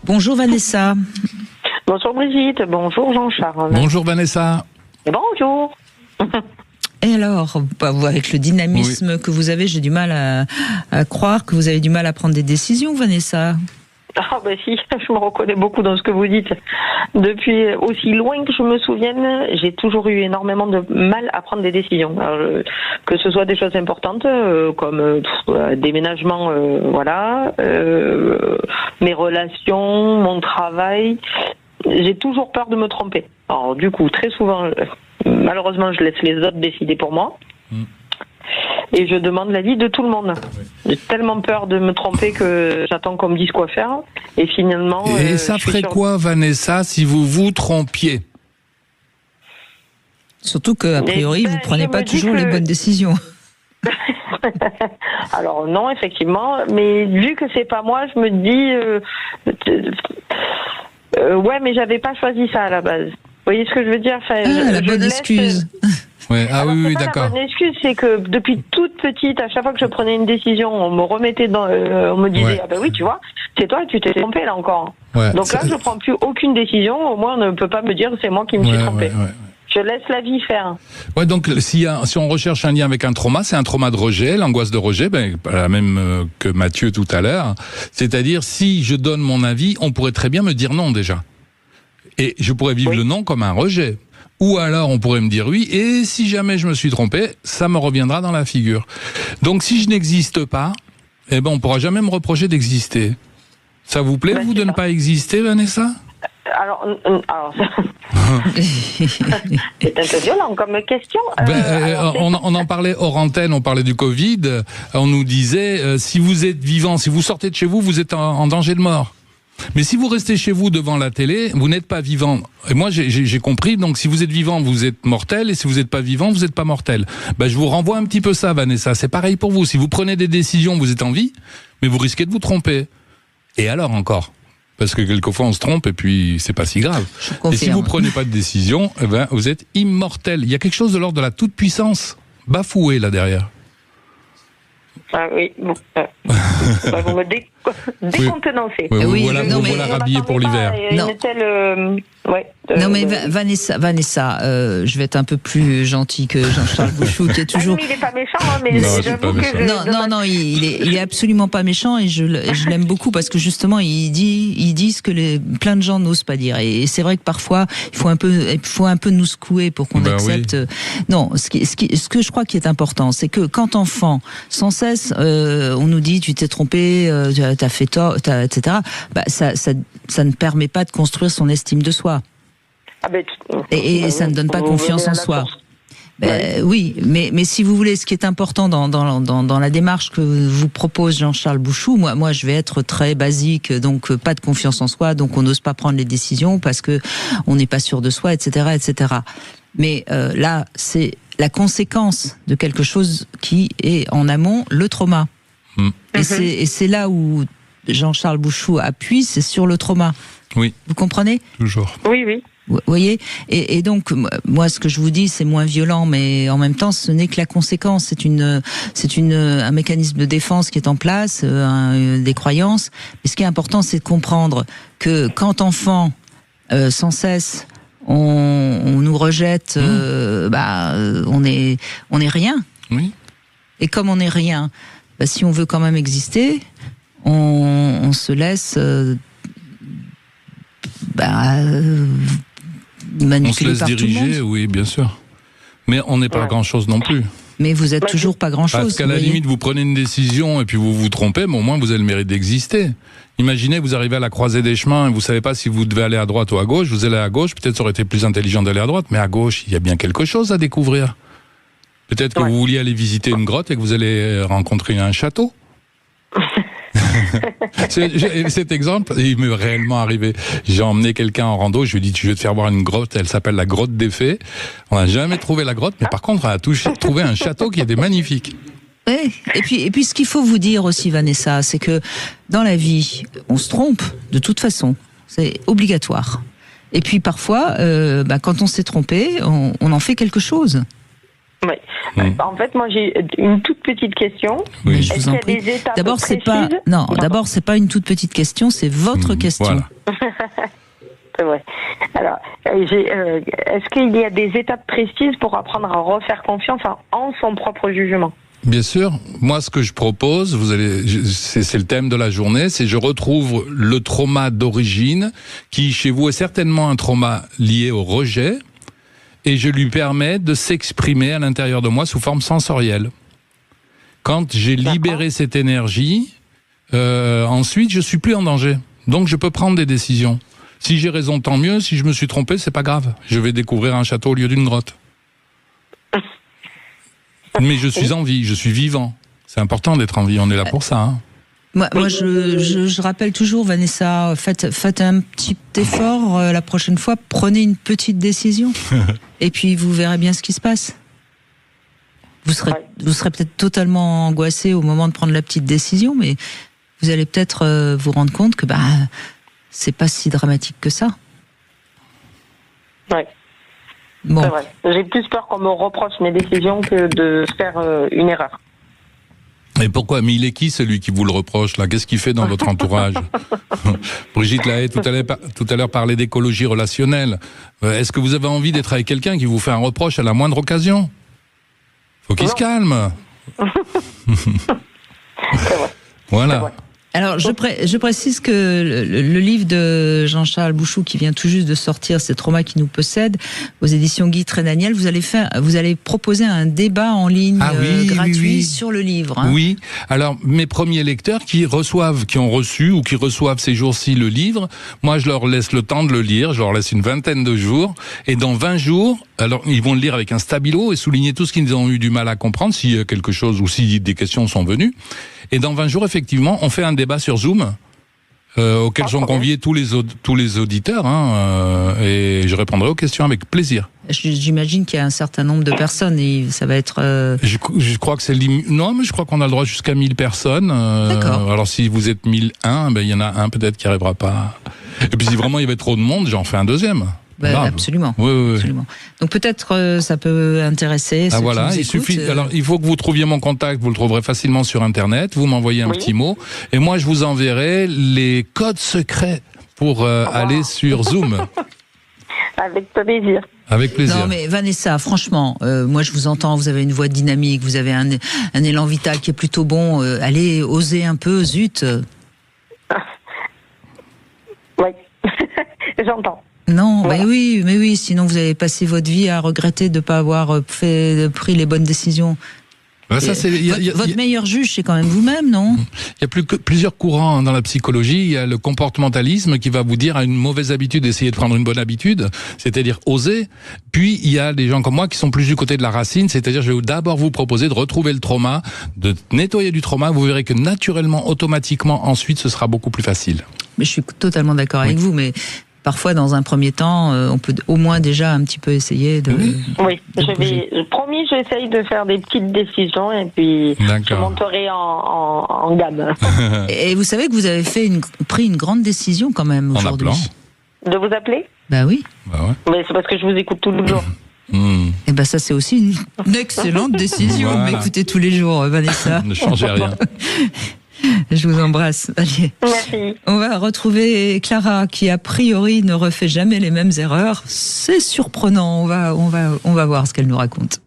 Bonjour Vanessa. Bonjour Brigitte, bonjour Jean-Charles. Bonjour Vanessa. Bonjour. Et alors, vous, avec le dynamisme que vous avez, j'ai du mal à croire que vous avez du mal à prendre des décisions, Vanessa. Ah ben si, je me reconnais beaucoup dans ce que vous dites. Depuis aussi loin que je me souvienne, j'ai toujours eu énormément de mal à prendre des décisions. Alors, que ce soit des choses importantes comme déménagement, mes relations, mon travail. J'ai toujours peur de me tromper. Alors du coup, très souvent, malheureusement, je laisse les autres décider pour moi. Et je demande l'avis de tout le monde. J'ai tellement peur de me tromper que j'attends qu'on me dise quoi faire. Et finalement... Et ça ferait quoi, Vanessa, si vous vous trompiez? Surtout qu'a priori, vous prenez pas toujours les bonnes décisions. Alors non, effectivement. Mais vu que c'est pas moi, je me dis... ouais, mais j'avais pas choisi ça à la base. Vous voyez ce que je veux dire? La bonne excuse. Ouais. Ah oui, oui, d'accord. La bonne excuse, c'est que depuis toute petite, à chaque fois que je prenais une décision, on me remettait on me disait, ah ben oui, tu vois, c'est toi, tu t'es trompé là encore. Ouais, donc là, je prends plus aucune décision. Au moins, on ne peut pas me dire c'est moi qui me suis trompé. Je laisse la vie faire. Ouais, donc si on recherche un lien avec un trauma, c'est un trauma de rejet, l'angoisse de rejet, la même que Mathieu tout à l'heure. C'est-à-dire, si je donne mon avis, on pourrait très bien me dire non déjà. Et je pourrais vivre le non comme un rejet. Ou alors on pourrait me dire oui, et si jamais je me suis trompé, ça me reviendra dans la figure. Donc si je n'existe pas, on pourra jamais me reprocher d'exister. Ça vous plaît, vous, de ne pas exister, Vanessa ? Alors c'est un peu violent comme question. On en parlait hors antenne, on parlait du Covid, on nous disait, si vous êtes vivant, si vous sortez de chez vous, vous êtes en danger de mort. Mais si vous restez chez vous devant la télé, vous n'êtes pas vivant. Et moi, j'ai compris, donc si vous êtes vivant, vous êtes mortel, et si vous n'êtes pas vivant, vous n'êtes pas mortel. Je vous renvoie un petit peu ça, Vanessa. C'est pareil pour vous. Si vous prenez des décisions, vous êtes en vie, mais vous risquez de vous tromper. Et alors encore ? Parce que quelquefois, on se trompe, et puis c'est pas si grave. Et si vous prenez pas de décision, vous êtes immortel. Il y a quelque chose de l'ordre de la toute-puissance bafouée, là, derrière. Ah oui, bon, vous me décontenancez. Oui, voilà rhabillé pour l'hiver. Non mais Vanessa, je vais être un peu plus gentil que Jean-Charles Bouchou qui est toujours. Il est pas méchant, mais j'avoue que non, il est absolument pas méchant et je l'aime beaucoup parce que justement il dit ce que plein de gens n'osent pas dire et c'est vrai que parfois il faut un peu nous secouer pour qu'on accepte. Oui. Non, ce que je crois qui est important, c'est que quand enfant, sans cesse, on nous dit tu t'es trompé, t'as fait tort, etc. Ça ne permet pas de construire son estime de soi. Et ça ne donne pas confiance en soi. Oui, mais si vous voulez, ce qui est important dans la démarche que vous propose Jean-Charles Bouchou, moi je vais être très basique, donc pas de confiance en soi, donc on n'ose pas prendre les décisions parce que on n'est pas sûr de soi, etc., etc. Mais là, c'est la conséquence de quelque chose qui est en amont, le trauma. Et c'est là où Jean-Charles Bouchou appuie, c'est sur le trauma. Oui. Vous comprenez ? Toujours. Oui. Vous voyez, et donc moi ce que je vous dis c'est moins violent, mais en même temps ce n'est que la conséquence. C'est un mécanisme de défense qui est en place, des croyances. Mais ce qui est important, c'est de comprendre que quand enfant, sans cesse, on nous rejette, on est rien. Oui. Et comme on n'est rien, si on veut quand même exister, on se laisse. On se laisse diriger, oui, bien sûr. Mais on n'est pas grand-chose non plus. Mais vous êtes toujours pas grand-chose. Parce qu'à la limite, vous prenez une décision et puis vous vous trompez, mais au moins vous avez le mérite d'exister. Imaginez, vous arrivez à la croisée des chemins et vous savez pas si vous devez aller à droite ou à gauche. Vous allez à gauche, peut-être ça aurait été plus intelligent d'aller à droite, mais à gauche, il y a bien quelque chose à découvrir. Peut-être que vous vouliez aller visiter une grotte et que vous allez rencontrer un château. Cet exemple, il m'est réellement arrivé. J'ai emmené quelqu'un en rando, je lui ai dit, je vais te faire voir une grotte, elle s'appelle la grotte des Fées. On n'a jamais trouvé la grotte, mais par contre, on a trouvé un château qui était magnifique. Oui. Et puis ce qu'il faut vous dire aussi, Vanessa, c'est que dans la vie, on se trompe de toute façon. C'est obligatoire. Et puis parfois, quand on s'est trompé, on en fait quelque chose. Oui. En fait, moi, j'ai une toute petite question. Oui, Est-ce qu'il y a des étapes D'abord, précises? D'abord, c'est pas une toute petite question, c'est votre question. Voilà. C'est vrai. Alors, est-ce qu'il y a des étapes précises pour apprendre à refaire confiance en son propre jugement? Bien sûr. Moi, ce que je propose, c'est le thème de la journée, c'est je retrouve le trauma d'origine, qui chez vous est certainement un trauma lié au rejet, et je lui permets de s'exprimer à l'intérieur de moi sous forme sensorielle. Quand j'ai libéré cette énergie, ensuite, je suis plus en danger. Donc, je peux prendre des décisions. Si j'ai raison, tant mieux. Si je me suis trompé, c'est pas grave. Je vais découvrir un château au lieu d'une grotte. Mais je suis en vie, je suis vivant. C'est important d'être en vie, on est là pour ça. Hein. Moi, je rappelle toujours, Vanessa, faites un petit effort la prochaine fois, prenez une petite décision, et puis vous verrez bien ce qui se passe. Vous serez peut-être totalement angoissé au moment de prendre la petite décision, mais vous allez peut-être vous rendre compte que c'est pas si dramatique que ça. Ouais. Bon. C'est vrai. J'ai plus peur qu'on me reproche mes décisions que de faire une erreur. Et pourquoi? Mais il est qui celui qui vous le reproche là? Qu'est-ce qu'il fait dans votre entourage? Brigitte Lahaye tout à l'heure parlait d'écologie relationnelle. Est-ce que vous avez envie d'être avec quelqu'un qui vous fait un reproche à la moindre occasion? Faut qu'il se calme. C'est vrai. Voilà. C'est vrai. Alors, je précise que le livre de Jean-Charles Bouchou, qui vient tout juste de sortir, Ces traumas qui nous possèdent, aux éditions Guy Trédaniel, vous allez proposer un débat en ligne gratuit sur le livre. Hein. Oui. Alors, mes premiers lecteurs qui ont reçu ou qui reçoivent ces jours-ci le livre, moi, je leur laisse le temps de le lire. Je leur laisse une vingtaine de jours. Et dans 20 jours, alors, ils vont le lire avec un stabilo et souligner tout ce qu'ils ont eu du mal à comprendre, si quelque chose ou si des questions sont venues. Et dans 20 jours, effectivement, on fait un débat sur Zoom, auquel sont conviés tous les auditeurs, et je répondrai aux questions avec plaisir. J'imagine qu'il y a un certain nombre de personnes et ça va être... Je crois que c'est non, mais je crois qu'on a le droit jusqu'à 1000 personnes. D'accord. Alors si vous êtes 1001, il y en a un peut-être qui arrivera pas. Et puis si vraiment il y avait trop de monde, j'en fais un deuxième. Absolument. Oui. Absolument. Donc peut-être ça peut intéresser. Ceux voilà, qui nous il suffit. écoutent, Alors il faut que vous trouviez mon contact. Vous le trouverez facilement sur Internet. Vous m'envoyez un petit mot et moi je vous enverrai les codes secrets pour aller sur Zoom. Avec plaisir. Avec plaisir. Non mais Vanessa, franchement, moi je vous entends. Vous avez une voix dynamique, vous avez un élan vital qui est plutôt bon. Allez, osez un peu, zut. Oui, j'entends. Non, voilà. mais oui, sinon vous allez passer votre vie à regretter de ne pas avoir pris les bonnes décisions. Ça, votre meilleur juge, c'est quand même vous-même, non? Il y a plusieurs courants dans la psychologie. Il y a le comportementalisme qui va vous dire à une mauvaise habitude, essayer de prendre une bonne habitude, c'est-à-dire oser. Puis il y a des gens comme moi qui sont plus du côté de la racine, c'est-à-dire je vais d'abord vous proposer de retrouver le trauma, de nettoyer du trauma. Vous verrez que naturellement, automatiquement, ensuite, ce sera beaucoup plus facile. Mais je suis totalement d'accord avec vous, mais... Parfois, dans un premier temps, on peut au moins déjà un petit peu essayer de... Oui, promis, j'essaye de faire des petites décisions et puis je monterai en gamme. Et vous savez que vous avez pris une grande décision quand même aujourd'hui. De vous appeler? Bah oui. Mais c'est parce que je vous écoute tous les jours. Et ben ça c'est aussi une excellente décision. Voilà. M'écoutez tous les jours, Vanessa. Ne changez rien. Je vous embrasse. Allez. Merci. On va retrouver Clara qui a priori ne refait jamais les mêmes erreurs. C'est surprenant. On va voir ce qu'elle nous raconte.